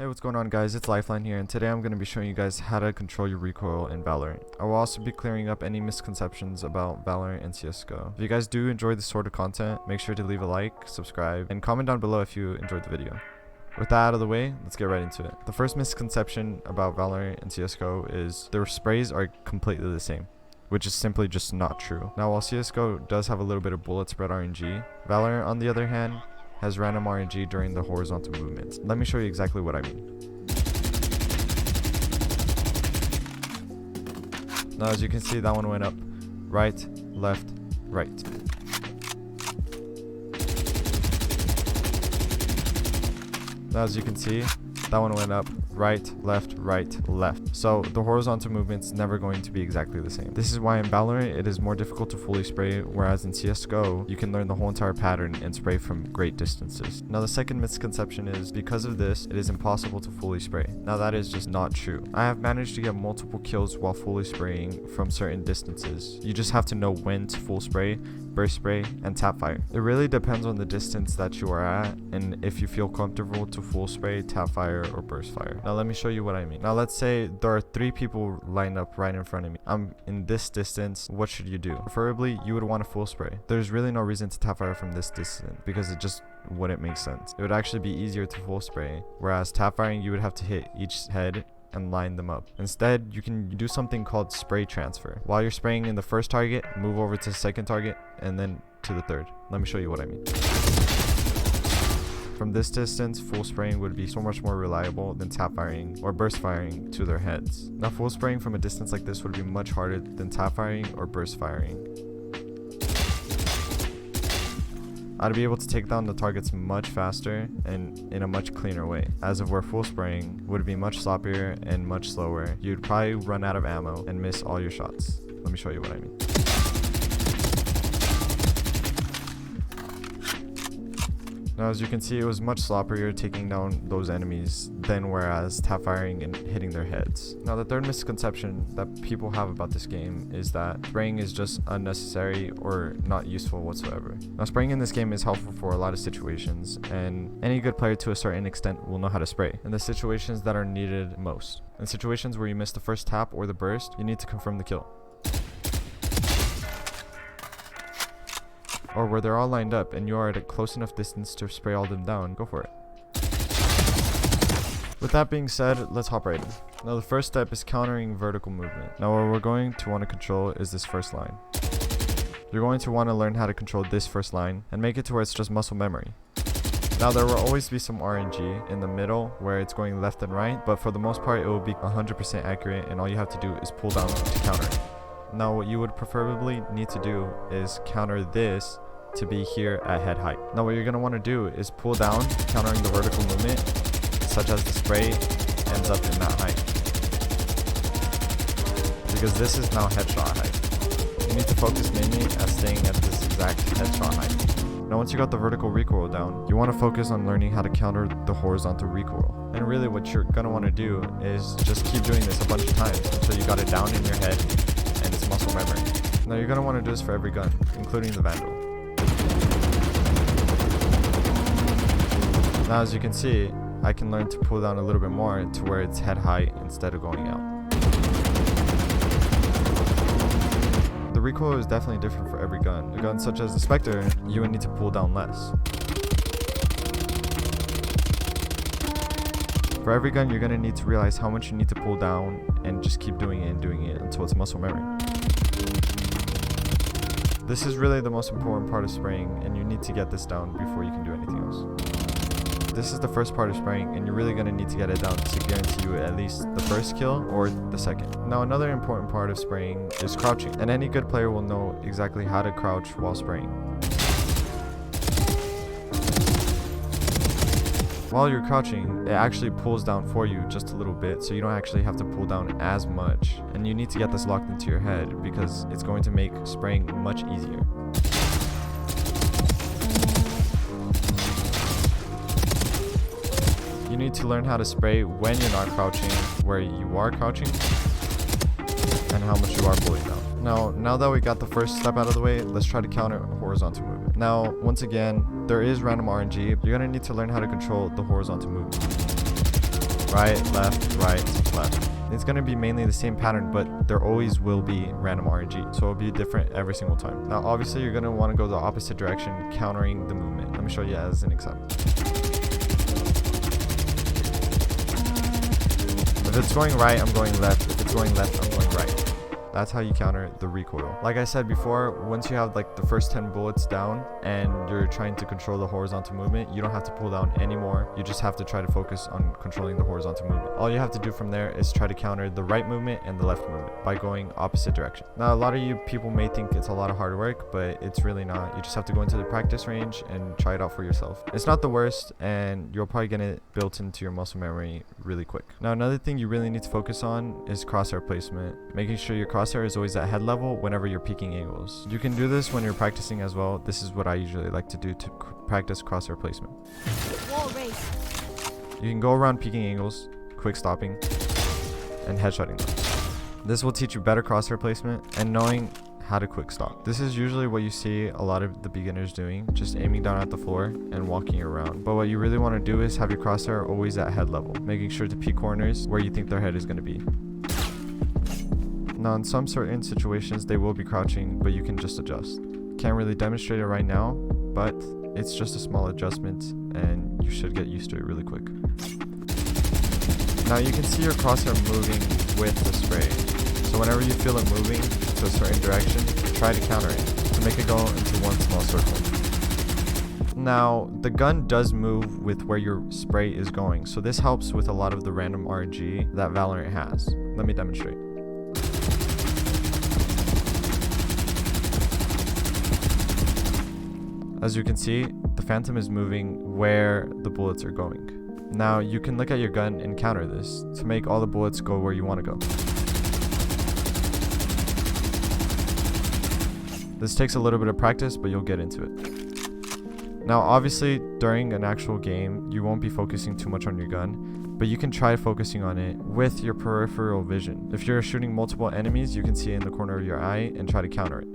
Hey, what's going on guys, it's Lifeline here, and today I'm going to be showing you guys how to control your recoil in Valorant. I will also be clearing up any misconceptions about Valorant and CSGO. If you guys do enjoy this sort of content, make sure to leave a like, subscribe, and comment down below if you enjoyed the video. With that out of the way, let's get right into it. The first misconception about Valorant and CSGO is their sprays are completely the same, which is simply just not true. Now, while CSGO does have a little bit of bullet spread RNG, Valorant on the other hand has random RNG during the horizontal movements. Let me show you exactly what I mean. Now, as you can see, that one went up right, left, right. Now, as you can see, that one went up right, left, right, left. So the horizontal movement's never going to be exactly the same. This is why in Valorant it is more difficult to fully spray, whereas in CSGO you can learn the whole entire pattern and spray from great distances. Now, the second misconception is because of this it is impossible to fully spray. Now, that is just not true. I have managed to get multiple kills while fully spraying from certain distances. You just have to know when to full spray, burst spray, and tap fire. It really depends on the distance that you are at and if you feel comfortable to full spray, tap fire, or burst fire. Now, let me show you what I mean. Now, let's say there are 3 people lined up right in front of me. I'm in this distance. What should you do? Preferably, you would want to full spray. There's really no reason to tap fire from this distance because it just wouldn't make sense. It would actually be easier to full spray, whereas tap firing, you would have to hit each head and line them up. Instead, you can do something called spray transfer. While you're spraying in the first target, move over to the second target and then to the third. Let me show you what I mean. From this distance, full spraying would be so much more reliable than tap firing or burst firing to their heads. Now, full spraying from a distance like this would be much harder than tap firing or burst firing. I'd be able to take down the targets much faster and in a much cleaner way, as of where full spraying would be much sloppier and much slower. You'd probably run out of ammo and miss all your shots. Let me show you what I mean. Now, as you can see, it was much sloppier taking down those enemies than whereas tap firing and hitting their heads. Now, the third misconception that people have about this game is that spraying is just unnecessary or not useful whatsoever. Now, spraying in this game is helpful for a lot of situations, and any good player to a certain extent will know how to spray in the situations that are needed most. In situations where you miss the first tap or the burst, you need to confirm the kill. Or where they're all lined up and you are at a close enough distance to spray all them down, go for it. With that being said, let's hop right in. Now, the first step is countering vertical movement. Now, what we're going to want to control is this first line. You're going to want to learn how to control this first line and make it to where it's just muscle memory. Now, there will always be some RNG in the middle where it's going left and right, but for the most part it will be 100% accurate and all you have to do is pull down to counter it. Now, what you would preferably need to do is counter this to be here at head height. Now, what you're going to want to do is pull down, countering the vertical movement, such as the spray ends up in that height. Because this is now headshot height. You need to focus mainly at staying at this exact headshot height. Now, once you got the vertical recoil down, you want to focus on learning how to counter the horizontal recoil. And really what you're going to want to do is just keep doing this a bunch of times until you got it down in your head and it's muscle memory. Now, you're going to want to do this for every gun, including the Vandal. Now, as you can see, I can learn to pull down a little bit more to where it's head height instead of going out. The recoil is definitely different for every gun. A gun such as the Spectre, you would need to pull down less. For every gun, you're going to need to realize how much you need to pull down and just keep doing it until it's muscle memory. This is really the most important part of spraying, and you need to get this down before you can do anything else. This is the first part of spraying, and you're really going to need to get it down to guarantee you at least the first kill or the second. Now, another important part of spraying is crouching, and any good player will know exactly how to crouch while spraying. While you're crouching, it actually pulls down for you just a little bit, so you don't actually have to pull down as much. And you need to get this locked into your head because it's going to make spraying much easier. You need to learn how to spray when you're not crouching, where you are crouching, and how much you are pulling down. Now that we got the first step out of the way, let's try to counter horizontal movement. Now, once again, there is random RNG. You're going to need to learn how to control the horizontal movement. right, left, right, left. It's going to be mainly the same pattern, but there always will be random RNG. So it'll be different every single time. Now, obviously, you're going to want to go the opposite direction, countering the movement. Let me show you as an example. If it's going right, I'm going left. If it's going left, I'm going right. That's how you counter the recoil. Like I said before, once you have like the first 10 bullets down and you're trying to control the horizontal movement, you don't have to pull down anymore. You just have to try to focus on controlling the horizontal movement. All you have to do from there is try to counter the right movement and the left movement by going opposite direction. Now, a lot of you people may think it's a lot of hard work, but it's really not. You just have to go into the practice range and try it out for yourself. It's not the worst, and you'll probably get it built into your muscle memory really quick. Now, another thing you really need to focus on is crosshair placement, making sure your crosshair is always at head level whenever you're peeking angles. You can do this when you're practicing as well. This is what I usually like to do to practice crosshair placement. You can go around peeking angles, quick stopping, and headshotting them. This will teach you better crosshair placement and knowing how to quick stop. This is usually what you see a lot of the beginners doing, just aiming down at the floor and walking around. But what you really want to do is have your crosshair always at head level, making sure to peek corners where you think their head is going to be. Now, in some certain situations, they will be crouching, but you can just adjust. Can't really demonstrate it right now, but it's just a small adjustment, and you should get used to it really quick. Now, you can see your crosshair moving with the spray. So whenever you feel it moving to a certain direction, try to counter it to make it go into one small circle. Now, the gun does move with where your spray is going, so this helps with a lot of the random RNG that Valorant has. Let me demonstrate. As you can see, the Phantom is moving where the bullets are going. Now, you can look at your gun and counter this to make all the bullets go where you want to go. This takes a little bit of practice, but you'll get into it. Now, obviously, during an actual game, you won't be focusing too much on your gun, but you can try focusing on it with your peripheral vision. If you're shooting multiple enemies, you can see it in the corner of your eye and try to counter it.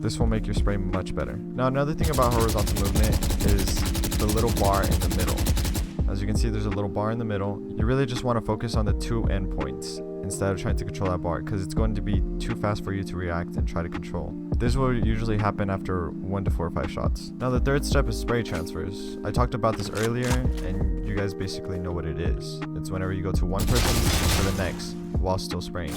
This will make your spray much better. Now, another thing about horizontal movement is the little bar in the middle. As you can see, there's a little bar in the middle. You really just want to focus on the two endpoints instead of trying to control that bar, because it's going to be too fast for you to react and try to control. This will usually happen after 1 to 4 or 5 shots. Now, the third step is spray transfers. I talked about this earlier, and you guys basically know what it is. It's whenever you go to one person to the next while still spraying.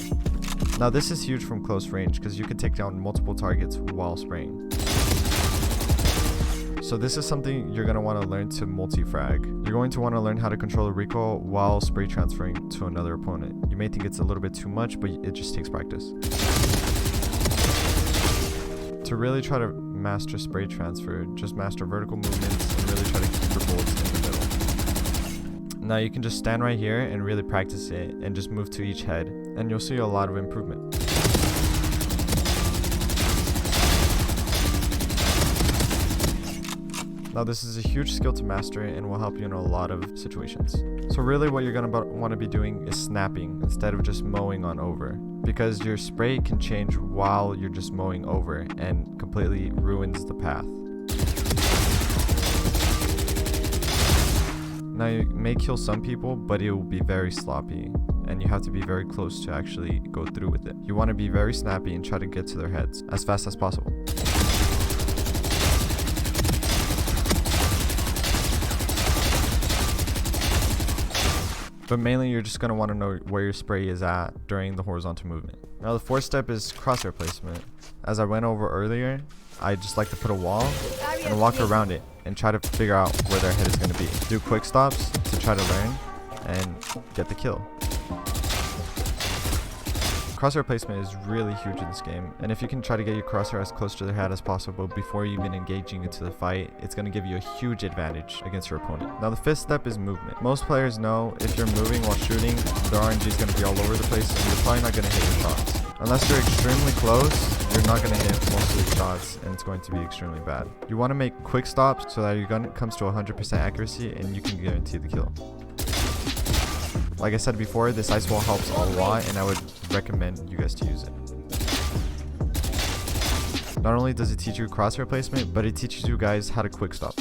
Now, this is huge from close range because you can take down multiple targets while spraying. So this is something you're going to want to learn to multi-frag. You're going to want to learn how to control the recoil while spray transferring to another opponent. You may think it's a little bit too much, but it just takes practice. To really try to master spray transfer, just master vertical movements and really try to keep your bullets in the middle. Now, you can just stand right here and really practice it and just move to each head, and you'll see a lot of improvement. Now, this is a huge skill to master and will help you in a lot of situations. So really what you're going to want to be doing is snapping instead of just mowing on over, because your spray can change while you're just mowing over and completely ruins the path. Now, you may kill some people, but it will be very sloppy, and you have to be very close to actually go through with it. You want to be very snappy and try to get to their heads as fast as possible. But mainly, you're just going to want to know where your spray is at during the horizontal movement. Now, the fourth step is crosshair placement. As I went over earlier, I just like to put a wall and walk around it and try to figure out where their head is going to be. Do quick stops to try to learn and get the kill. Crosshair placement is really huge in this game, and if you can try to get your crosshair as close to their head as possible before you even engaging into the fight, it's going to give you a huge advantage against your opponent. Now, the fifth step is movement. Most players know if you're moving while shooting, the RNG is going to be all over the place and you're probably not going to hit your shots. Unless you're extremely close, you're not going to hit most of your shots and it's going to be extremely bad. You want to make quick stops so that your gun comes to 100% accuracy and you can guarantee the kill. Like I said before, this ice wall helps a lot and I would recommend you guys to use it. Not only does it teach you crosshair placement, but it teaches you guys how to quick stop.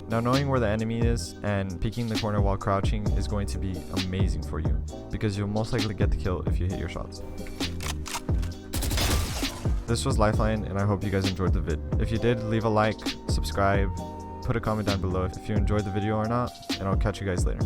Now knowing where the enemy is and peeking the corner while crouching is going to be amazing for you, because you'll most likely get the kill if you hit your shots. This was Lifeline, and I hope you guys enjoyed the vid. If you did, leave a like, subscribe, put a comment down below if you enjoyed the video or not, and I'll catch you guys later.